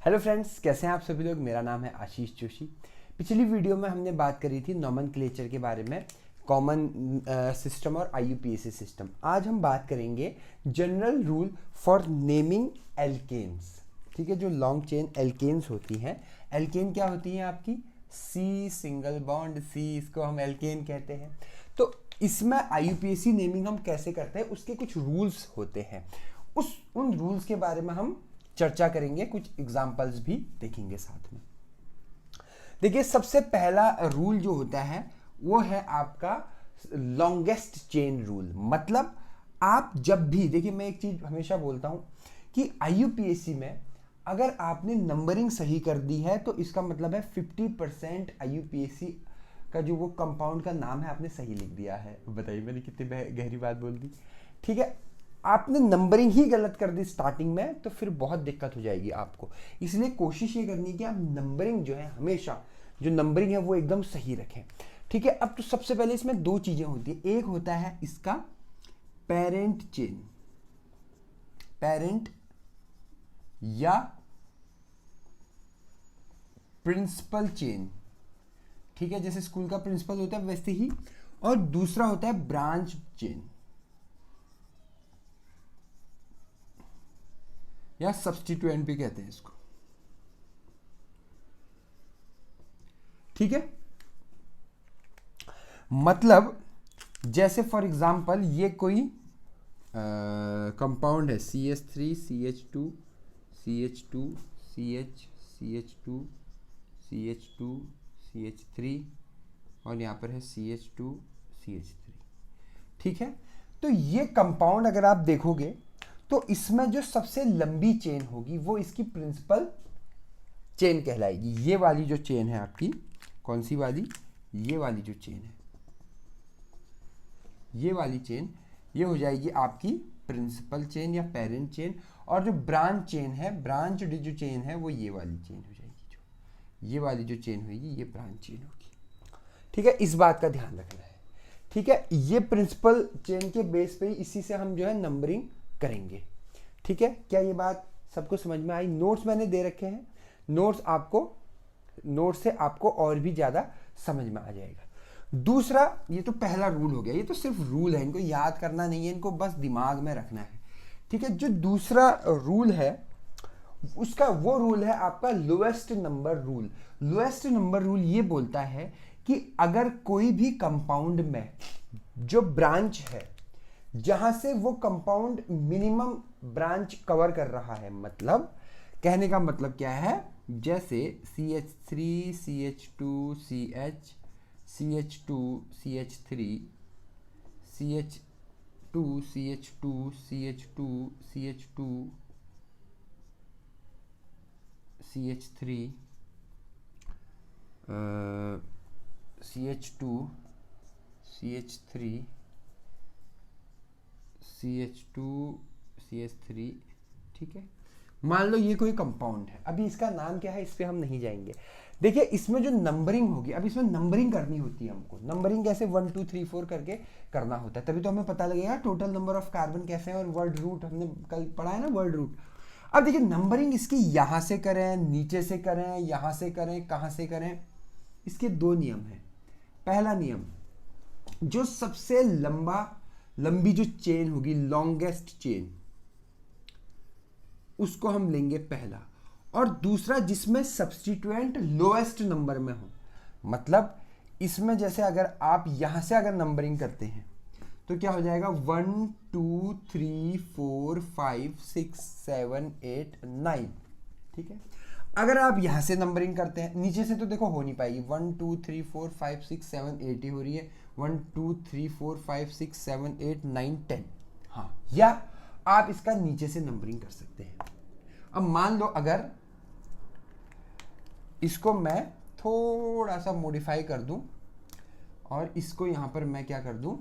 Hello friends, कैसे हैं आप सभी लोग। मेरा नाम है आशीष जोशी। पिछली वीडियो में हमने बात करी थी नोमेनक्लेचर के बारे में, कॉमन सिस्टम और आईयूपीएसी सिस्टम। आज हम बात करेंगे general rule for naming alkanes. ठीक है, जो लॉन्ग चेन एल्केन्स होती हैं, एल्केन क्या होती हैं आपकी, सी सिंगल बॉन्ड सी, इसको हम एल्केन कहते हैं। तो इसमें आईयूपीएसी नेमिंग हम कैसे करते हैं, उसके कुछ रूल्स होते हैं। उन रूल्स के बारे में हम चर्चा करेंगे, कुछ एग्जाम्पल्स भी देखेंगे साथ में। देखिए, सबसे पहला रूल जो होता है वो है आपका लॉन्गेस्ट चेन रूल। मतलब आप जब भी, देखिए मैं एक चीज हमेशा बोलता हूं कि आईयूपीएसी में अगर आपने नंबरिंग सही कर दी है तो इसका मतलब है 50% आईयूपीएसी का जो वो कंपाउंड का नाम है आपने सही लिख दिया है। बताइए मैंने कितनी गहरी बात बोल दी। ठीक है, आपने नंबरिंग ही गलत कर दी स्टार्टिंग में तो फिर बहुत दिक्कत हो जाएगी आपको। इसलिए कोशिश ये करनी है कि आप नंबरिंग जो है, हमेशा जो नंबरिंग है वो एकदम सही रखें। ठीक है, अब तो सबसे पहले इसमें दो चीजें होती है। एक होता है इसका पेरेंट चेन, पेरेंट या प्रिंसिपल चेन। ठीक है, जैसे स्कूल का प्रिंसिपल होता है वैसे ही। और दूसरा होता है ब्रांच चेन या सब्स्टिट्यूएंट भी कहते हैं इसको। ठीक है, मतलब जैसे फॉर एग्जांपल ये कोई कंपाउंड है CH3 CH2 CH2 CH CH2 CH2 CH3 और यहाँ पर है CH2 CH3। ठीक है, तो ये कंपाउंड अगर आप देखोगे तो इसमें जो सबसे लंबी चेन होगी वो इसकी प्रिंसिपल चेन कहलाएगी। ये वाली जो चेन है आपकी, कौन सी वाली, ये वाली जो चेन है, ये वाली चेन, ये हो जाएगी आपकी प्रिंसिपल चेन या पेरेंट चेन। और जो ब्रांच चेन है, ब्रांच जो चेन है वो ये वाली चेन हो जाएगी। जो ये वाली जो चेन होगी ये ब्रांच चेन होगी। ठीक है, इस बात का ध्यान रखना है। ठीक है, ये प्रिंसिपल चेन के बेस पे इसी से हम जो है नंबरिंग करेंगे। ठीक है, क्या ये बात सबको समझ में आई। नोट्स मैंने दे रखे हैं, नोट्स से आपको और भी ज्यादा समझ में आ जाएगा। दूसरा, ये तो पहला रूल हो गया, ये तो सिर्फ रूल है, इनको याद करना नहीं है, इनको बस दिमाग में रखना है। ठीक है, जो दूसरा रूल है उसका वो रूल है आपका lowest number rule. Lowest number rule ये बोलता है कि अगर कोई भी कंपाउंड में जो ब्रांच है, जहां से वो कंपाउंड मिनिमम ब्रांच कवर कर रहा है, मतलब कहने का मतलब क्या है, जैसे CH3 CH2 CH CH2 CH3 CH2 CH2 CH2 CH2 CH3 CH2 CH3 CH2 CH3। ठीक है, मान लो ये कोई कंपाउंड है। अभी इसका नाम क्या है इस पे हम नहीं जाएंगे। देखिए, इसमें जो नंबरिंग होगी, अब इसमें नंबरिंग करनी होती है हमको। नंबरिंग कैसे 1 2 3 4 करके करना होता है, तभी तो हमें पता लगेगा टोटल नंबर ऑफ कार्बन कैसे है। और वर्ड रूट हमने कल पढ़ा है ना, वर्ड रूट। अब देखिए, नंबरिंग इसकी यहां से करें, नीचे से करें, यहां से करें, कहां से करें, इसके दो नियम है। पहला नियम, जो सबसे लंबी जो चेन होगी, लॉन्गेस्ट चेन, उसको हम लेंगे पहला। और दूसरा, जिसमें सब्स्टिट्यूएंट लोएस्ट नंबर में हो। मतलब इसमें जैसे अगर आप यहां से अगर नंबरिंग करते हैं तो क्या हो जाएगा, 1 2 3 4 5 6 7 8 9। ठीक है, अगर आप यहां से नंबरिंग करते हैं, नीचे से तो देखो हो नहीं पाएगी, 1 2 3 4 5 6 7 8 ही हो रही है, 1 2 3 4 5 6 7 8 9 10। हाँ, या आप इसका नीचे से नंबरिंग कर सकते हैं। अब मान लो अगर इसको मैं थोड़ा सा मॉडिफाई कर दूं और इसको यहां पर मैं क्या कर दूं,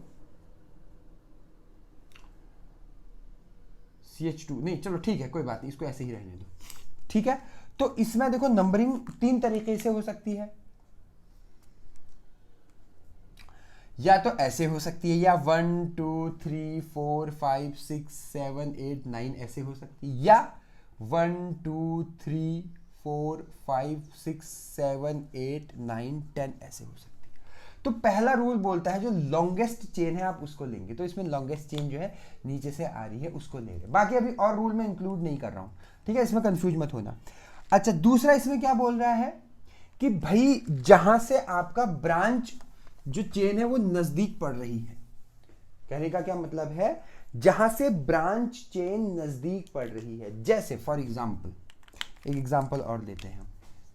CH2 नहीं, चलो ठीक है, कोई बात नहीं, इसको ऐसे ही रहने दो। ठीक है, तो इसमें देखो नंबरिंग तीन तरीके से हो सकती है। या तो ऐसे हो सकती है, या 1 2 3 4 5 6 7 8 9 ऐसे हो सकती है, या 1 2 3 4 5 6 7 8 9 10 ऐसे हो सकती है। तो पहला रूल बोलता है जो लॉन्गेस्ट चेन है आप उसको लेंगे, तो इसमें लॉन्गेस्ट चेन जो है नीचे से आ रही है उसको ले रहे। बाकी अभी और रूल में इंक्लूड नहीं कर रहा हूं, ठीक है, इसमें कंफ्यूज मत होना। अच्छा, दूसरा इसमें क्या बोल रहा है कि भाई जहां से आपका ब्रांच जो चेन है वो नजदीक पड़ रही है, कहने का क्या मतलब है, जहां से ब्रांच चेन नजदीक पड़ रही है। जैसे फॉर एग्जांपल, एक एग्जांपल और लेते हैं हम,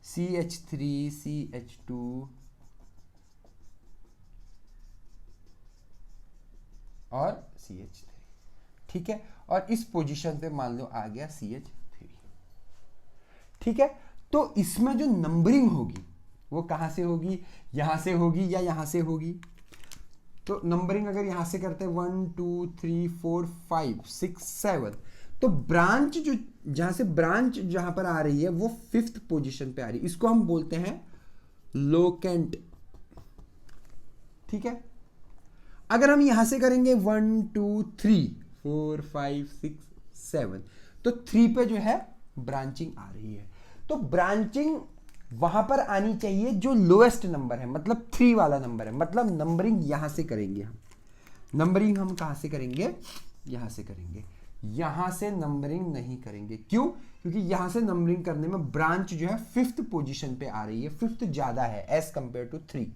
CH3 CH2 और CH3, ठीक है, और इस पोजीशन पे मान लो आ गया CH3, ठीक है। तो इसमें जो नंबरिंग होगी वो कहां से होगी, यहां से होगी या यहां से होगी। तो नंबरिंग अगर यहां से करते हैं 1 2 3 4 5 6 7, तो ब्रांच जो जहां से ब्रांच जहां पर आ रही है वो 5th पोजीशन पे आ रही है, इसको हम बोलते हैं लोकेंट, ठीक है। अगर हम यहां से करेंगे 1 2 3 4 5 6 7, तो 3 पे जो है ब्रांचिंग आ रही है। तो ब्रांचिंग वहां पर आनी चाहिए जो लोएस्ट नंबर है, मतलब 3 वाला नंबर है, मतलब नंबरिंग यहां से करेंगे हम। नंबरिंग हम कहां से करेंगे, यहां से करेंगे, यहां से नंबरिंग नहीं करेंगे। क्यों, क्योंकि यहां से नंबरिंग करने में ब्रांच जो है 5th पोजीशन पे आ रही है, 5th ज्यादा है एज कंपेयर टू 3,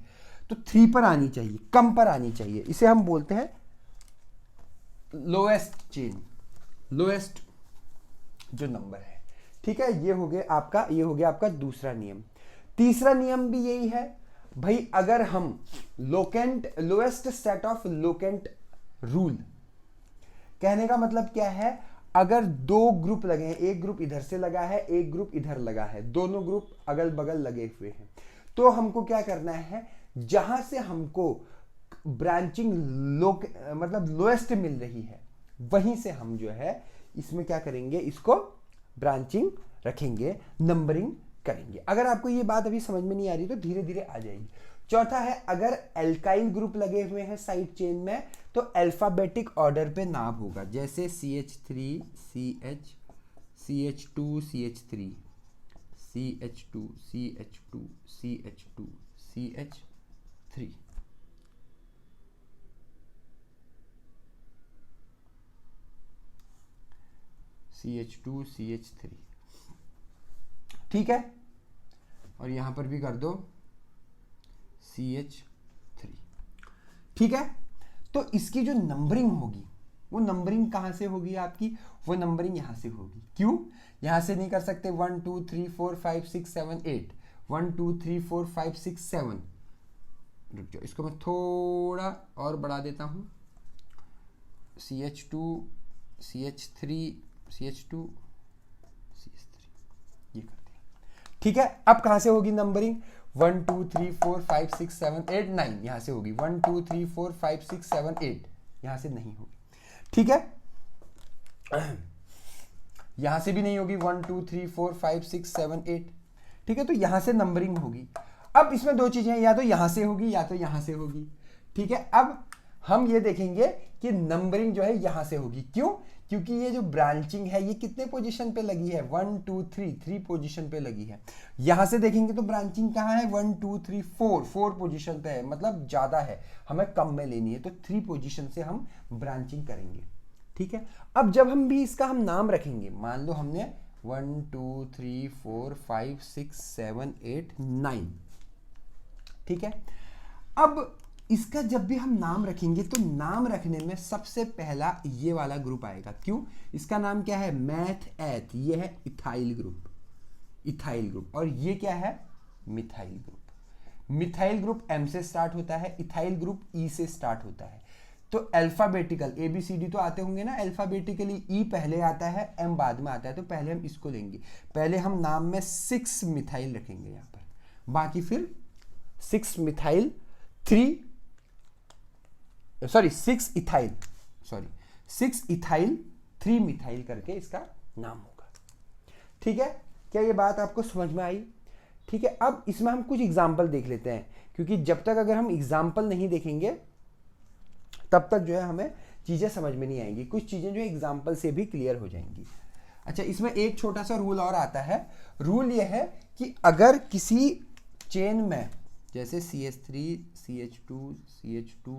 तो 3 पर आनी चाहिए, कम पर आनी चाहिए। इसे हम बोलते हैं लोएस्ट चेन, लोएस्ट जो नंबर है, ठीक है। ये हो गया आपका दूसरा नियम। तीसरा नियम भी यही है भाई, अगर हम locant, lowest set of locant rule, कहने का मतलब क्या है, अगर 2 ग्रुप लगे हैं, एक ग्रुप इधर से लगा है, एक ग्रुप इधर लगा है, दोनों ग्रुप अगल बगल लगे हुए हैं, तो हमको क्या करना है, जहां से हमको ब्रांचिंग मतलब लोएस्ट मिल रही है, वहीं से हम जो है इसमें क्या करेंगे, इसको ब्रांचिंग रखेंगे, नंबरिंग करेंगे। अगर आपको ये बात अभी समझ में नहीं आ रही तो धीरे धीरे आ जाएगी। चौथा है, अगर एल्काइल ग्रुप लगे हुए हैं साइड चेन में, तो अल्फाबेटिक ऑर्डर पे नाम होगा, जैसे CH3 CH, CH2 CH3, CH2 CH2 CH2 CH3, CH2 CH3, ठीक है। और यहां पर भी कर दो CH3, ठीक है। तो इसकी जो नंबरिंग होगी वो नंबरिंग कहां से होगी आपकी, वो नंबरिंग यहां से होगी। क्यों, यहां से नहीं कर सकते 1 2 3 4 5 6 7 8, 1 2 3 4 5 6 7, रुक जाओ, इसको मैं थोड़ा और बढ़ा देता हूं, CH2 CH3 CH2 CH3, ये कर दिया, ठीक है। अब कहां से होगी नंबरिंग, 1 2 3 4 5 6 7 8 9, यहां से होगी, 1 2 3 4 5 6 7 8, यहां से नहीं होगी, ठीक है। यहां से भी नहीं होगी 1 2 3 4 5 6 7 8, ठीक है। तो यहां से नंबरिंग होगी। अब इसमें 2 चीजें, या तो यहां से होगी या तो यहां से होगी, ठीक है। अब हम ये देखेंगे कि नंबरिंग जो है यहां से होगी। क्यों, क्योंकि ये जो ब्रांचिंग है ये कितने पोजीशन पे लगी है, 1 2 3 पोजीशन पे लगी है। यहां से देखेंगे तो ब्रांचिंग कहां है, 1 2 3 4 पोजीशन पे है, मतलब ज्यादा है, हमें कम में लेनी है, तो 3 पोजीशन से हम ब्रांचिंग करेंगे, ठीक है। अब जब हम भी इसका हम नाम रखेंगे, मान लो हमने 1 2 3 4 5 6 7 8 9, ठीक है। अब इसका जब भी हम नाम रखेंगे तो नाम रखने में सबसे पहला ये वाला ग्रुप आएगा। क्यों, इसका नाम क्या है, मैथ एथ, ये है इथाइल ग्रुप, इथाइल ग्रुप, और ये क्या है, methyl group. Methyl group M से स्टार्ट होता है, इथाइल ग्रुप E से स्टार्ट होता है। तो अल्फाबेटिकल ABCD तो आते होंगे ना, अल्फाबेटिकली E पहले आता है, M बाद में आता है, तो पहले हम इसको लेंगे। पहले हम नाम में 6 मिथाइल रखेंगे यहाँ पर, बाकी फिर 6 मिथाइल 6 इथाइल 3 मिथाइल करके इसका नाम होगा, ठीक है। क्या ये बात आपको समझ में आई, ठीक है। अब इसमें हम कुछ एग्जाम्पल देख लेते हैं, क्योंकि जब तक अगर हम एग्जाम्पल नहीं देखेंगे तब तक जो है हमें चीजें समझ में नहीं आएंगी। कुछ चीजें जो है एग्जाम्पल से भी क्लियर हो जाएंगी। अच्छा, इसमें एक छोटा सा रूल और आता है। रूल ये है कि अगर किसी चेन में जैसे CH3 CH2 CH2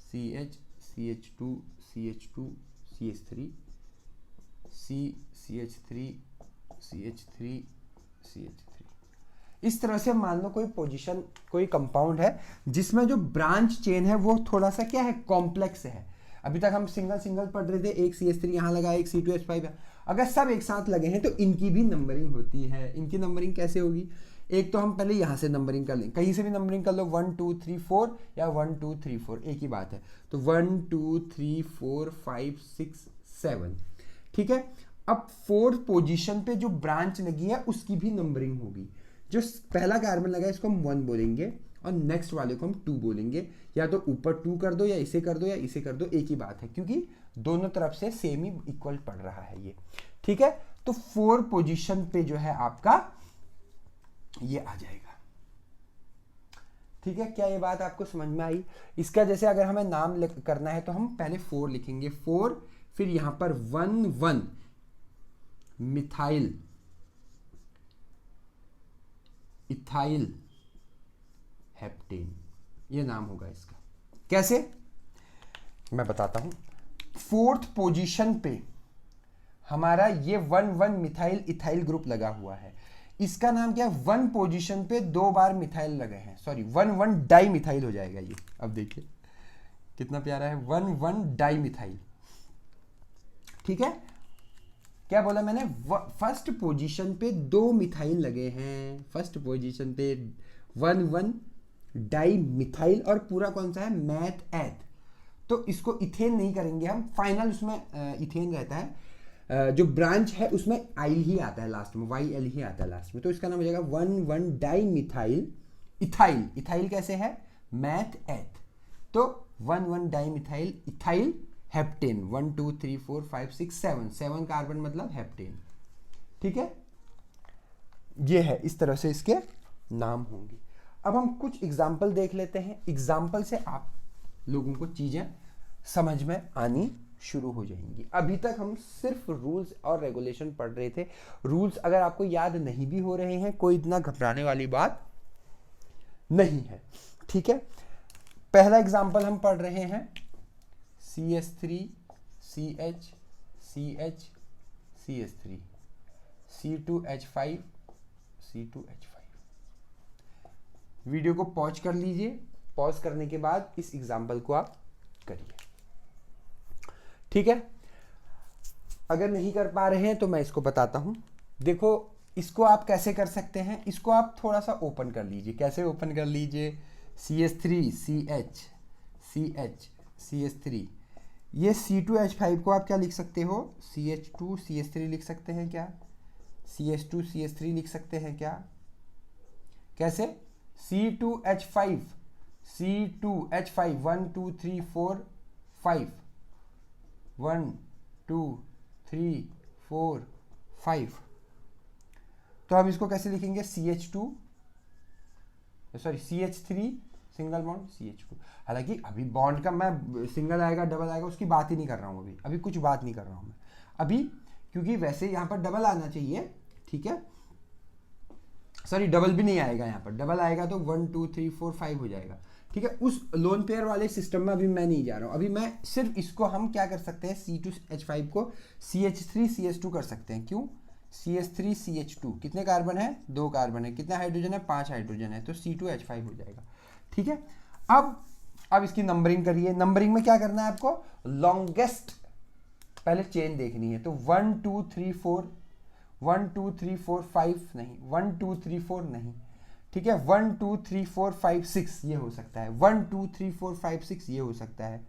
CH CH2 CH2 CH3 CH3 CH3 CH3, इस तरह से मान लो कोई पोजीशन, कोई कंपाउंड है जिसमें जो ब्रांच चेन है वो थोड़ा सा क्या है, कॉम्प्लेक्स है। अभी तक हम सिंगल सिंगल पढ़ रहे थे, एक CH3 यहाँ लगा, एक C2H5 है। अगर सब एक साथ लगे हैं तो इनकी भी नंबरिंग होती है। इनकी नंबरिंग कैसे होगी? एक तो हम पहले यहाँ से नंबरिंग कर लें, कहीं से भी नंबरिंग कर लो, 1 2 3 4 या 1 2 3 4, एक ही बात है। तो 1 2 3 4 5 6 7, ठीक है। अब 4th पोजीशन पे जो ब्रांच लगी है उसकी भी नंबरिंग होगी। जो पहला कार्बन लगा है इसको हम 1 बोलेंगे और नेक्स्ट वाले को हम 2 बोलेंगे। या तो ऊपर 2 कर दो या इसे कर दो या इसे कर दो, एक ही बात है, क्योंकि दोनों तरफ से सेम ही इक्वल पड़ रहा है ये, ठीक है। तो 4 पोजीशन पे जो है आपका ये आ जाएगा, ठीक है। क्या ये बात आपको समझ में आई? इसका जैसे अगर हमें नाम करना है तो हम पहले 4 लिखेंगे, 4, फिर यहां पर 1 1 मिथाइल इथाइल हेप्टेन, ये नाम होगा इसका। कैसे, मैं बताता हूं। 4th पोजीशन पे हमारा ये 1 1 मिथाइल इथाइल ग्रुप लगा हुआ है, इसका नाम क्या है? 1 पोजीशन पे 2 बार मिथाइल लगे हैं, सॉरी 1 1 डाई मिथाइल हो जाएगा ये। अब देखिए कितना प्यारा है, 1 1 डाई मिथाइल, ठीक है। क्या बोला मैंने? फर्स्ट पोजीशन पे 2 मिथाइल लगे हैं, फर्स्ट पोजीशन पे 1 1 डाई मिथाइल, और पूरा कौन सा है? मैथ एथ। तो इसको इथेन नहीं करेंगे हम, फाइनल उसमें इथेन रहता है, जो ब्रांच है उसमें आइल ही आता है लास्ट में, YL ही आता है लास्ट में, तो इसका नाम हो जाएगा 1 1 डाई मिथाइल इथाइल। इथाइल कैसे है? मैथ एथ। तो 1 1 di methyl ethyl heptane, 1 2 3 4 5 6 7, 7 carbon मतलब हेप्टेन, ठीक है। ये है, इस तरह से इसके नाम होंगे। अब हम कुछ एग्जाम्पल देख लेते हैं, एग्जाम्पल से आप लोगों को चीजें समझ में आनी शुरू हो जाएंगी। अभी तक हम सिर्फ रूल्स और रेगुलेशन पढ़ रहे थे। रूल्स अगर आपको याद नहीं भी हो रहे हैं, कोई इतना घबराने वाली बात नहीं है, ठीक है। पहला एग्जाम्पल हम पढ़ रहे हैं, CH3 CH CH CH3 C2H5 C2H5। Video को पॉज कर लीजिए, पॉज करने के बाद इस एग्जाम्पल को आप करिए, ठीक है। अगर नहीं कर पा रहे हैं तो मैं इसको बताता हूं। देखो इसको आप कैसे कर सकते हैं, इसको आप थोड़ा सा ओपन कर लीजिए। कैसे ओपन कर लीजिए? CH3 CH CH CH3, ये C2H5 को आप क्या लिख सकते हो? CH2 CH3 लिख सकते हैं क्या? CH2 CH3 लिख सकते हैं क्या? कैसे? C2H5 C2H5 1 2 3 4 5, 1 2 3 4 5। तो हम इसको कैसे लिखेंगे? CH2 sorry CH3 single bond CH2। हालांकि अभी बॉन्ड का मैं सिंगल आएगा डबल आएगा उसकी बात ही नहीं कर रहा हूँ, अभी कुछ बात नहीं कर रहा हूँ मैं अभी, क्योंकि वैसे यहाँ पर डबल आना चाहिए, ठीक है। सॉरी डबल भी नहीं आएगा, यहाँ पर डबल आएगा तो 1 2 3 4 5 हो जाएगा, ठीक है। उस लोन पेयर वाले सिस्टम में अभी मैं नहीं जा रहा हूँ। अभी मैं सिर्फ इसको हम क्या कर सकते हैं, C2H5 को CH3 CH2 कर सकते हैं। क्यों? CH3 CH2 कितने कार्बन है? 2 कार्बन है। कितना हाइड्रोजन है? 5 हाइड्रोजन है, तो C2H5 हो जाएगा, ठीक है। अब इसकी नंबरिंग करिए। नंबरिंग में क्या करना है आपको? लॉन्गेस्ट पहले चेन देखनी है, तो 1 2 3 4 1 2 3 4 5 नहीं, 1 2 3 4 नहीं, ठीक है। 1 2 3 4 5 6 ये हो सकता है, 1 2 3 4 5 6 ये हो सकता है,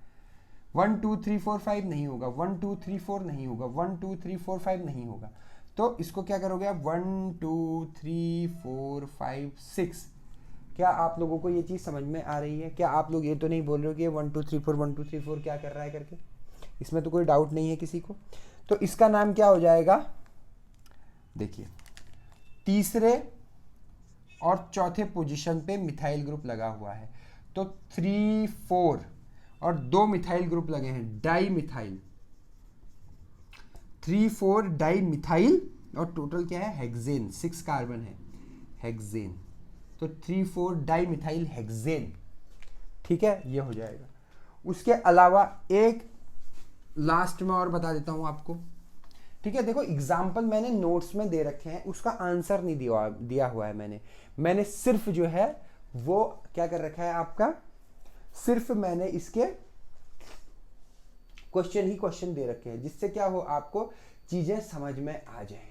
1 2 3 4 5 नहीं होगा, 1 2 3 4 नहीं होगा, 1 2 3 4 5 नहीं होगा। तो इसको क्या करोगे आप? 1 2 3 4 5 6। क्या आप लोगों को ये चीज़ समझ में आ रही है? क्या आप लोग ये तो नहीं बोल रहे हो कि 1 2 3 4 1 2 3 4 क्या कर रहा है करके? इसमें तो कोई डाउट नहीं है किसी को। तो इसका नाम क्या हो जाएगा? देखिए, तीसरे और चौथे पोजीशन पे मिथाइल ग्रुप लगा हुआ है, तो 3 4 और 2 मिथाइल ग्रुप लगे हैं, डाई मिथाइल। 3,4 डाई मिथाइल और टोटल क्या है हेक्सेन, 6 कार्बन है हेक्सेन, तो 3,4 डाई मिथाइल हेक्सेन। ठीक है, ये हो जाएगा। उसके अलावा एक लास्ट में और बता देता हूं आपको। ठीक है, देखो एग्जाम्पल मैंने नोट्स में दे रखे हैं, उसका आंसर नहीं दिया हुआ है मैंने सिर्फ जो है वो क्या कर रखा है आपका, सिर्फ मैंने इसके क्वेश्चन दे रखे हैं, जिससे क्या हो आपको चीजें समझ में आ जाए।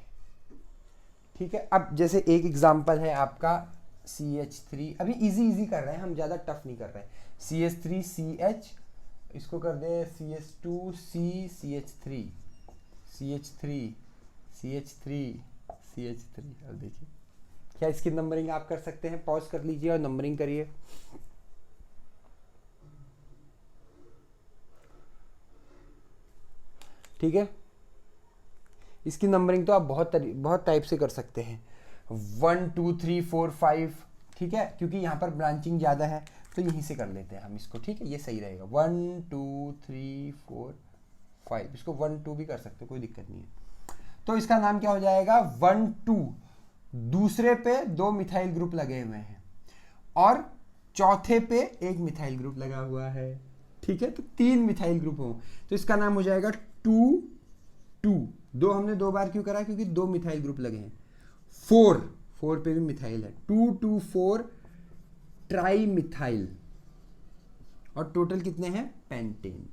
ठीक है, अब जैसे एक एग्जाम्पल है आपका CH3, अभी इजी कर रहे हैं हम, ज्यादा टफ नहीं कर रहे हैं। CH3CH, इसको कर दे CH2C CH3 CH3 CH3 CH3। अब देखिए क्या इसकी नंबरिंग आप कर सकते हैं, पॉज कर लीजिए और नंबरिंग करिए। ठीक है, इसकी नंबरिंग तो आप बहुत टाइप से कर सकते हैं, 1 2 3 4 5। ठीक है, क्योंकि यहाँ पर ब्रांचिंग ज़्यादा है तो यहीं से कर लेते हैं हम इसको। ठीक है, ये सही रहेगा, 1 2 3 4 5, इसको 1 2 भी कर सकते हो, कोई दिक्कत नहीं है। तो इसका नाम क्या हो जाएगा, 1 2, दूसरे पे 2 मिथाइल ग्रुप लगे हुए हैं और चौथे पे 1 मिथाइल ग्रुप लगा हुआ है। ठीक है, तो 3 मिथाइल ग्रुप हो, तो इसका नाम हो जाएगा 2 2। दो हमने 2 बार क्यों करा, क्योंकि 2 मिथाइल ग्रुप लगे हैं। 4 पे भी मिथाइल है, 2 2 4 ट्राई मिथाइल, और टोटल कितने हैं, पेंटेन,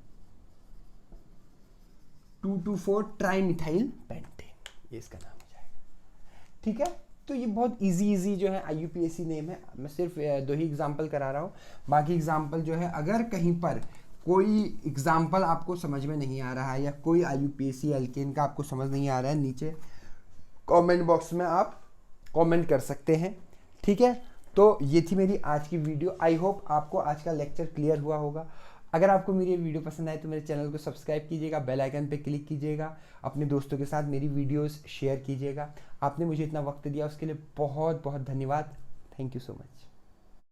2 2 4 ट्राई मिथाइल पेंटेन, ये इसका नाम हो जाएगा। ठीक है, तो ये बहुत इजी जो है IUPAC नेम है। मैं सिर्फ 2 ही एग्जाम्पल करा रहा हूँ, बाकी एग्जाम्पल जो है अगर कहीं पर कोई एग्जाम्पल आपको समझ में नहीं आ रहा है या कोई IUPAC एल्केन का आपको समझ नहीं आ रहा है, नीचे कमेंट बॉक्स में आप कमेंट कर सकते हैं। ठीक है, तो ये थी मेरी आज की वीडियो। आई होप आपको आज का लेक्चर क्लियर हुआ होगा। अगर आपको मेरी वीडियो पसंद आए तो मेरे चैनल को सब्सक्राइब कीजिएगा, बेल आइकन पे क्लिक कीजिएगा, अपने दोस्तों के साथ मेरी वीडियोस शेयर कीजिएगा। आपने मुझे इतना वक्त दिया उसके लिए बहुत बहुत धन्यवाद। Thank you so much.